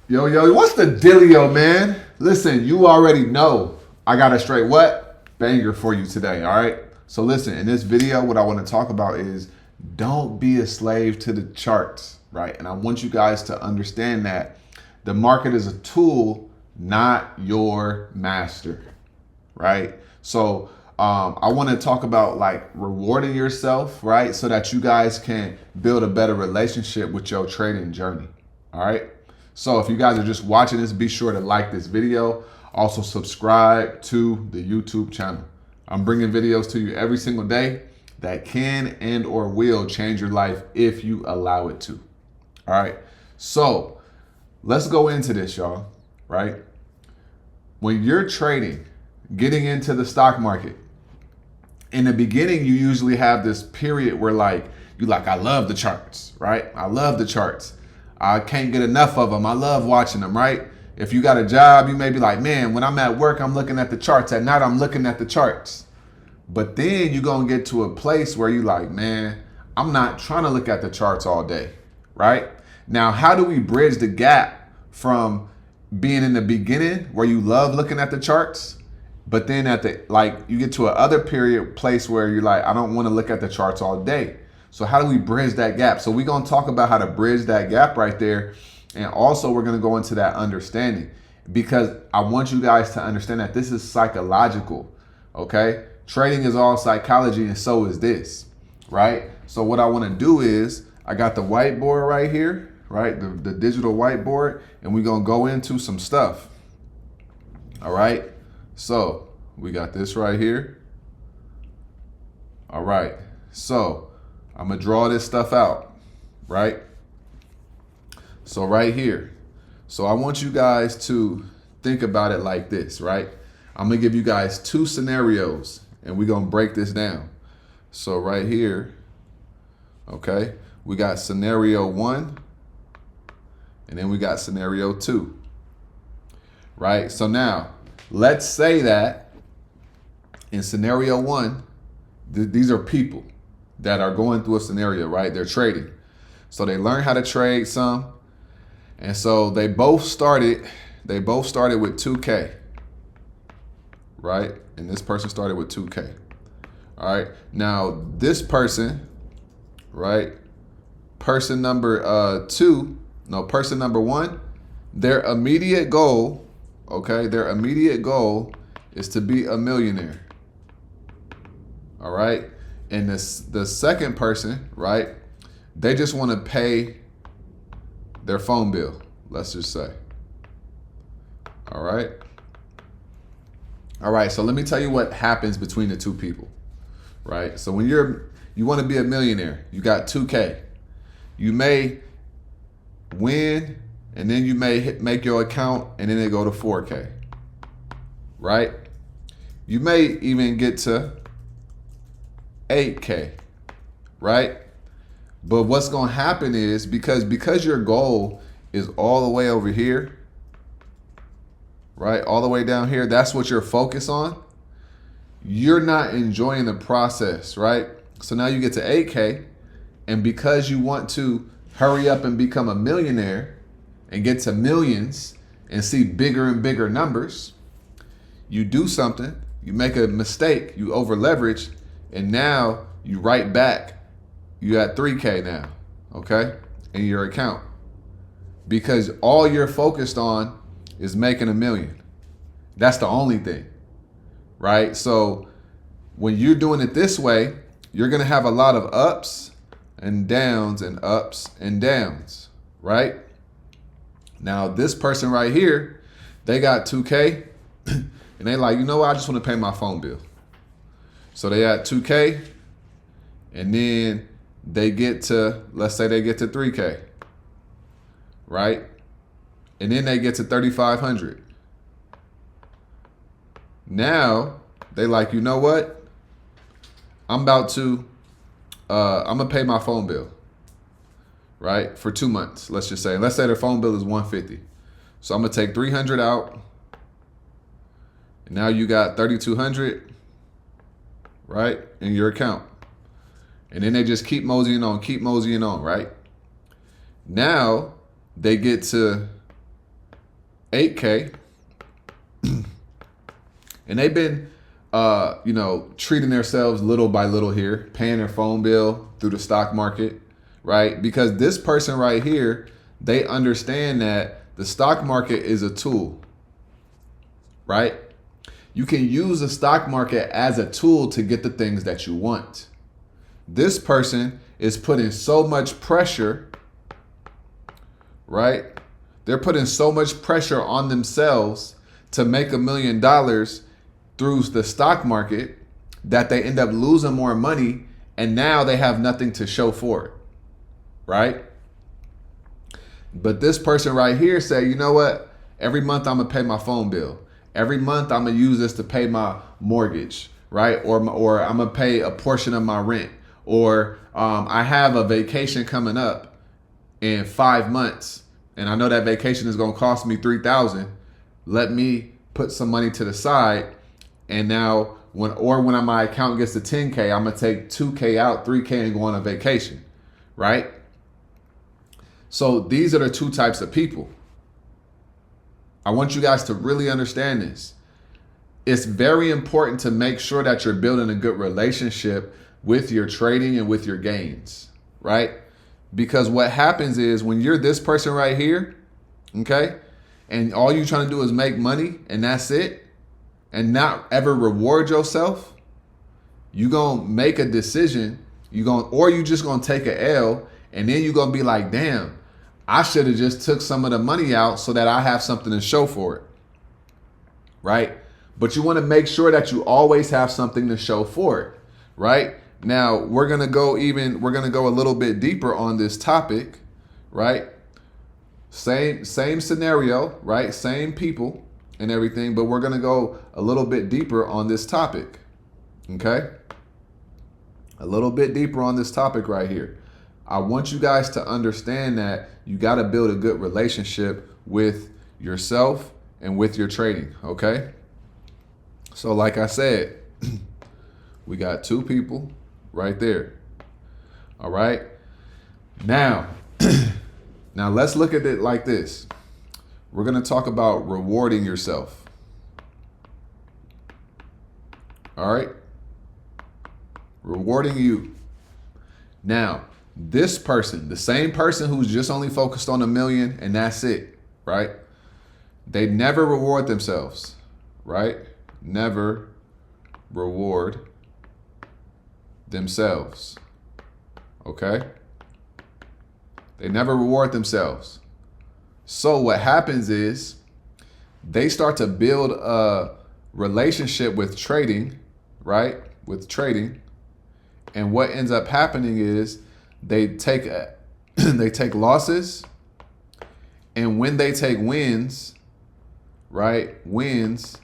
Yo, what's the dealio, man? Listen, you already know I got a straight what? Banger for you today, all right? So listen, in this video, what I want to talk about is don't be a slave to the charts, right? And I want you guys to understand that the market is a tool, not your master, right? So I want to talk about like rewarding yourself, right? So that you guys can build a better relationship with your trading journey, all right? So if you guys are just watching this, be sure to like this video. Also subscribe to the YouTube channel. I'm bringing videos to you every single day that can and or will change your life if you allow it to. All right. So let's go into this, y'all, right? When you're trading, getting into the stock market, in the beginning, you usually have this period where I love the charts, right? I love the charts. I can't get enough of them. I love watching them, right? If you got a job, you may be like, man, when I'm at work, I'm looking at the charts. At night, I'm looking at the charts. But then you're going to get to a place where you're like, man, I'm not trying to look at the charts all day, right? Now, how do we bridge the gap from being in the beginning where you love looking at the charts, but then you get to a other place where you're like, I don't want to look at the charts all day. So how do we bridge that gap? So we're going to talk about how to bridge that gap right there. And also we're going to go into that understanding, because I want you guys to understand that this is psychological. Okay. Trading is all psychology, and so is this, right? So what I want to do is I got the whiteboard right here, right? The digital whiteboard, and we're going to go into some stuff. All right. So we got this right here. All right. So I'm going to draw this stuff out, right? So right here. So I want you guys to think about it like this, right? I'm going to give you guys two scenarios and we're going to break this down. So right here, okay, we got scenario 1 and then we got scenario 2, right? So now let's say that in scenario 1, these are people that are going through a scenario, right? They're trading. So they learn how to trade some. And so they both started with 2K, right? And this person started with 2K. All right. Now this person, right? Person number 1, their immediate goal, okay? Their immediate goal is to be a millionaire. All right. And the second person, right? They just want to pay their phone bill, let's just say. All right. All right. So let me tell you what happens between the two people, right? So when you want to be a millionaire, you got 2K. You may win, and then you may make your account, and then they go to 4K, right? You may even get to 8K, right? But what's going to happen is because your goal is all the way over here, right? All the way down here, that's what you're focused on. You're not enjoying the process, right? So now you get to 8K, and because you want to hurry up and become a millionaire and get to millions and see bigger and bigger numbers, you do something, you make a mistake, you over leverage, and now you write back. You at 3K now, okay, in your account, because all you're focused on is making $1 million. That's the only thing, right? So when you're doing it this way, you're going to have a lot of ups and downs and ups and downs, right? Now this person right here, they got 2K and they like, you know what? I just want to pay my phone bill. So they at 2K, and then they get to, let's say they get to 3K, right? And then they get to 3,500. Now they like, you know what? I'm going to pay my phone bill, right? For 2 months, let's just say. And let's say their phone bill is $150. So I'm going to take 300 out. And now you got 3,200, right, in your account. And then they just keep moseying on, right? Now they get to 8K, and they've been, treating themselves little by little here, paying their phone bill through the stock market, right? Because this person right here, they understand that the stock market is a tool, right? You can use the stock market as a tool to get the things that you want. This person is putting so much pressure, right? They're putting so much pressure on themselves to make $1 million through the stock market that they end up losing more money, and now they have nothing to show for it, right? But this person right here say, you know what? Every month I'm gonna pay my phone bill. Every month I'm gonna use this to pay my mortgage, right? Or I'm gonna pay a portion of my rent. Or I have a vacation coming up in 5 months, and I know that vacation is gonna cost me $3,000. Let me put some money to the side, and now when my account gets to 10K, I'm gonna take 2K out, 3K, and go on a vacation, right? So these are the two types of people. I want you guys to really understand this. It's very important to make sure that you're building a good relationship with your trading and with your gains, right? Because what happens is when you're this person right here, okay, and all you're trying to do is make money and that's it, and not ever reward yourself, you gonna make a decision, or you just gonna take a L, and then you're gonna be like, damn, I should have just took some of the money out so that I have something to show for it, right? But you want to make sure that you always have something to show for it, right? Now we're gonna go a little bit deeper on this topic, right? Same scenario, right? Same people and everything, but we're gonna go a little bit deeper on this topic, okay? A little bit deeper on this topic right here. I want you guys to understand that you got to build a good relationship with yourself and with your trading, okay? So like I said, we got two people right there. All right? Now let's look at it like this. We're going to talk about rewarding yourself. All right? Rewarding you. Now, this person, the same person who's just only focused on $1 million and that's it, right? They never reward themselves, right? Never reward themselves, okay? They never reward themselves. So what happens is they start to build a relationship with trading, right? With trading. And what ends up happening is they take losses, and when they take wins, right? Wins,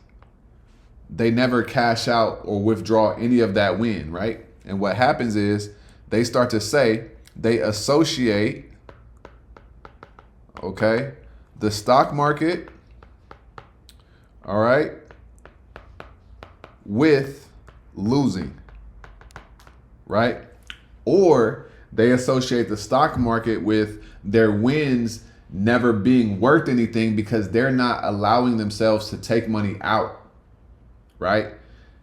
they never cash out or withdraw any of that win, right? And what happens is they start to say they associate, okay, the stock market, all right, with losing, right? Or they associate the stock market with their wins never being worth anything because they're not allowing themselves to take money out, right?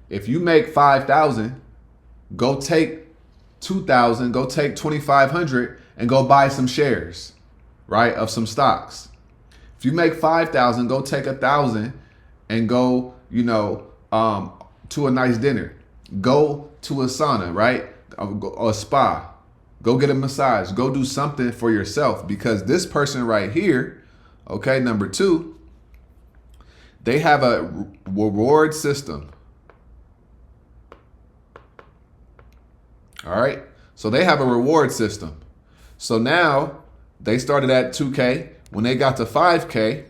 If you make 5,000, go take 2,000, go take 2,500 and go buy some shares, right, of some stocks. If you make 5,000, go take 1,000 and go, to a nice dinner. Go to a sauna, right? Or a spa. Go get a massage. Go do something for yourself, because this person right here, okay, number two, they have a reward system. All right. So they have a reward system. So now they started at 2K. When they got to 5K,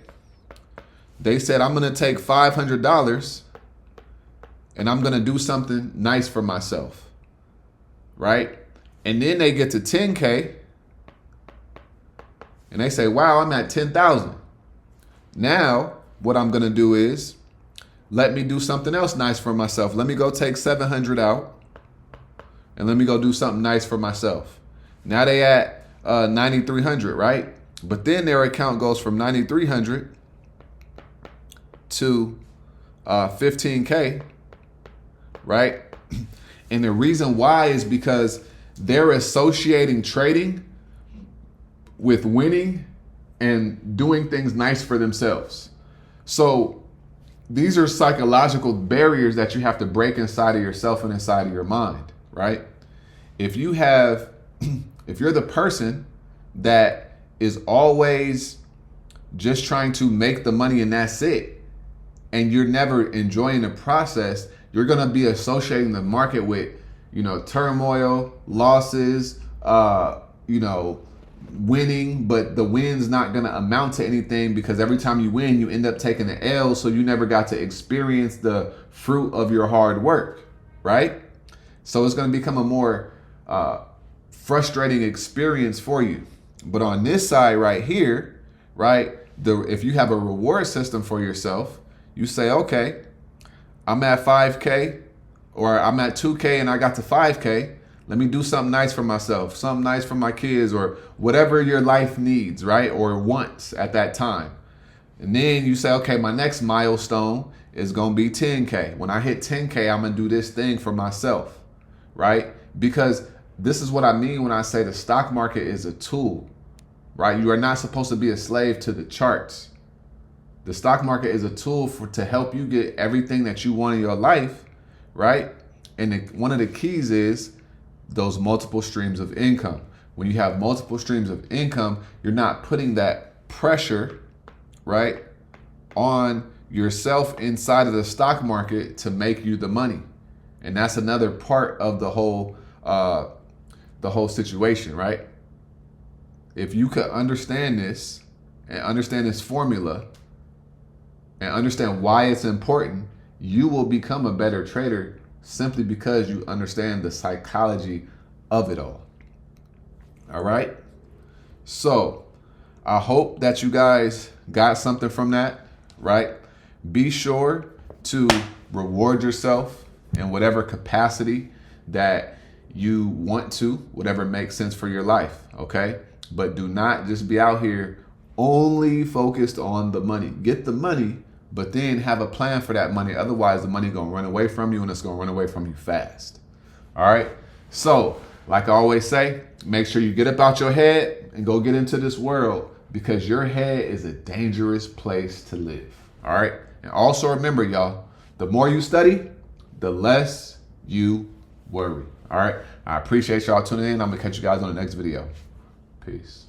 they said, I'm going to take $500 and I'm going to do something nice for myself. Right. And then they get to 10K and they say, wow, I'm at 10,000. Now what I'm going to do is let me do something else nice for myself. Let me go take 700 out and let me go do something nice for myself. Now they at 9,300, right? But then their account goes from 9,300 to 15K, right? And the reason why is because they're associating trading with winning and doing things nice for themselves. So these are psychological barriers that you have to break inside of yourself and inside of your mind, right? If you're the person that is always just trying to make the money and that's it, and you're never enjoying the process, you're gonna be associating the market with, turmoil, losses, winning, but the win's not gonna amount to anything because every time you win, you end up taking the L, so you never got to experience the fruit of your hard work, right? So it's gonna become a more frustrating experience for you. But on this side right here, right, if you have a reward system for yourself, you say, okay, I'm at 5K or I'm at 2K and I got to 5K. Let me do something nice for myself, something nice for my kids, or whatever your life needs, right? Or wants at that time. And then you say, okay, my next milestone is going to be 10K. When I hit 10K, I'm going to do this thing for myself, right? Because this is what I mean when I say the stock market is a tool, right? You are not supposed to be a slave to the charts. The stock market is a tool to help you get everything that you want in your life, right? And one of the keys is those multiple streams of income. When you have multiple streams of income, you're not putting that pressure, right, on yourself inside of the stock market to make you the money. And that's another part of the whole situation, right? If you could understand this and understand this formula and understand why it's important, you will become a better trader simply because you understand the psychology of it all. All right? So I hope that you guys got something from that, right? Be sure to reward yourself in whatever capacity that you want to, whatever makes sense for your life, okay? But do not just be out here only focused on the money. Get the money, but then have a plan for that money. Otherwise, the money gonna run away from you, and it's gonna run away from you fast. All right? So, like I always say, make sure you get up out your head and go get into this world, because your head is a dangerous place to live. All right? And also remember, y'all, the more you study, the less you worry. All right? I appreciate y'all tuning in. I'm gonna catch you guys on the next video. Peace.